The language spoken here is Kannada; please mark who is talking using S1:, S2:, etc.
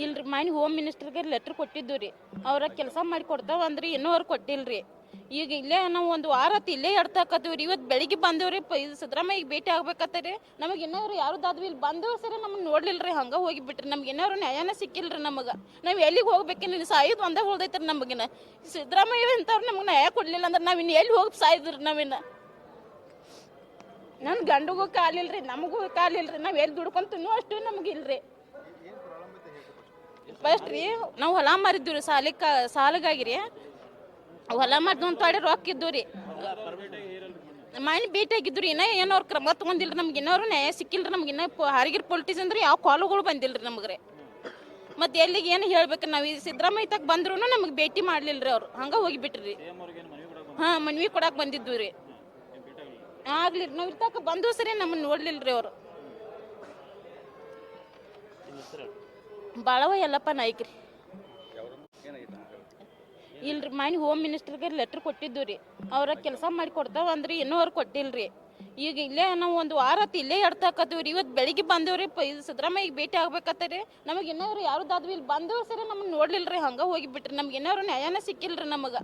S1: ಇಲ್ರಿ ಮನೆ ಹೋಮ್ ಮಿನಿಸ್ಟರ್ಗೆ ಲೆಟ್ರ್ ಕೊಟ್ಟಿದ್ದು ರೀ. ಅವ್ರ ಕೆಲಸ ಮಾಡಿ ಕೊಡ್ತಾವ ಅಂದ್ರಿ, ಇನ್ನೂ ಅವ್ರು ಕೊಟ್ಟಿಲ್ರಿ. ಈಗ ಇಲ್ಲೇ ನಾವು ಒಂದು ವಾರ ಆತು ಇಲ್ಲೇ ಎಡ್ತಾಕತ್ತೀವಿ ರೀ. ಇವತ್ತು ಬೆಳಿಗ್ಗೆ ಬಂದೇವ್ರಿ. ಇದು ಸಿದ್ದರಾಮಯ್ಯಗೆ ಭೇಟಿ ಆಗ್ಬೇಕತ್ತರಿ. ನಮಗೆ ಇನ್ನೋರು ಯಾವ್ದಾದ್ರು ಇಲ್ಲಿ ಬಂದೇವು ಸರಿ ನಮಗೆ ನೋಡ್ಲಿಲ್ರಿ, ಹಂಗೆ ಹೋಗಿಬಿಟ್ರಿ. ನಮ್ಗೆ ಇನ್ನೋರು ನ್ಯಾಯನ ಸಿಕ್ಕಿಲ್ರಿ. ನಮಗೆ ನಾವು ಎಲ್ಲಿಗೆ ಹೋಗ್ಬೇಕು, ನೀನು ಸಾಯೋದು ಒಂದೇ ಉಳ್ದೈತ್ರಿ ನಮಗಿನ. ಸಿದ್ದರಾಮಯ್ಯ ಇಂಥವ್ರು ನಮ್ಗೆ ನ್ಯಾಯ ಕೊಡ್ಲಿಲ್ಲ ಅಂದ್ರೆ ನಾವು ಇನ್ನು ಎಲ್ಲಿ ಹೋಗಿ ಸಾಯ್ದ್ರಿ. ನಾವಿನ್ನ ನನ್ನ ಗಂಡಿಗೂ ಕಾಲಿಲ್ರಿ, ನಮಗೂ ಕಾಲಿಲ್ರಿ. ನಾವು ಎಲ್ಲಿ ದುಡ್ಕೊಂಡು ತಿನ್ನೋ ಅಷ್ಟು ನಮಗಿಲ್ರಿ. ಫಸ್ಟ್ ರೀ ನಾವು ಹೊಲ ಮಾರಿದ್ವಿ ರೀ, ಸಾಲಿಗಾಗಿರಿ ಹೊಲ ಮಾರಿದ್ವು ಅಂತ ಹೇಳಿ ರೊಕ್ಕ ಇದ್ದು ರೀ. ಮನೆ ಭೇಟಿಯಾಗಿದ್ದು ರೀ. ಇನ್ನೂ ಏನೋ ಅವ್ರು ಕ್ರಮ ತೊಗೊಂಡಿಲ್ರಿ. ನಮ್ಗೆ ಇನ್ನೋರು ನ್ಯಾಯ ಸಿಕ್ಕಿಲ್ರಿ. ನಮ್ಗೆ ಇನ್ನೂ ಹಾರಿಗಿರ್ ಪೊಲಿಟಿಕ್ಸ್ ಅಂದ್ರೆ ಯಾವ ಕಾಲುಗಳು ಬಂದಿಲ್ರಿ ನಮಗೆ ರೀ. ಮತ್ತು ಎಲ್ಲಿಗೆ ಏನು ಹೇಳ್ಬೇಕು, ನಾವು ಈ ಸಿದ್ದರಾಮಯ್ಯ ತಕ್ಕ ಬಂದ್ರೂ ನಮಗೆ ಭೇಟಿ ಮಾಡಲಿಲ್ಲ ರೀ. ಅವ್ರು ಹಂಗೆ ಹೋಗಿಬಿಟ್ರಿ. ಹಾಂ, ಮನವಿ ಕೊಡಕ್ಕೆ ಬಂದಿದ್ವಿ ರೀ. ಆಗ್ಲಿ ನಾವು ಇಲ್ಲಿ ತಕ್ಕ ಬಂದು ಸರಿ ನಮ್ಮನ್ನು ನೋಡ್ಲಿಲ್ಲ ರೀ ಅವರು. ಬಾಳವ ಯಲ್ಲಪ್ಪ ನಾಯ್ಕ ರೀ. ಇಲ್ರಿ ಮನೆ ಹೋಮ್ ಮಿನಿಸ್ಟರ್ಗೆ ಲೆಟ್ರ್ ಕೊಟ್ಟಿದ್ದು ರೀ. ಅವ್ರ ಕೆಲಸ ಮಾಡಿ ಕೊಡ್ತಾವ ಅಂದ್ರಿ, ಇನ್ನೂ ಅವ್ರು ಕೊಟ್ಟಿಲ್ರಿ. ಈಗ ಇಲ್ಲೇ ನಾವು ಒಂದು ವಾರ ಆತು ಇಲ್ಲೇ ಎಡ್ತಾಕತ್ತೀವಿ ರೀ. ಇವತ್ತು ಬೆಳಿಗ್ಗೆ ಬಂದೇವ್ರಿ. ಇದು ಸಿದ್ದರಾಮಯ್ಯಗೆ ಭೇಟಿ ಆಗ್ಬೇಕತ್ತರಿ. ನಮಗೆ ಇನ್ನೋರು ಯಾವ್ದಾದ್ರು ಇಲ್ಲಿ ಬಂದೇವು ಸರಿ ನಮ್ಮನ್ನು ನೋಡ್ಲಿಲ್ರಿ, ಹಂಗೆ ಹೋಗಿಬಿಟ್ರಿ. ನಮ್ಗೆ ಇನ್ನೋರು ನ್ಯಾಯನ ಸಿಕ್ಕಿಲ್ರಿ ನಮಗೆ.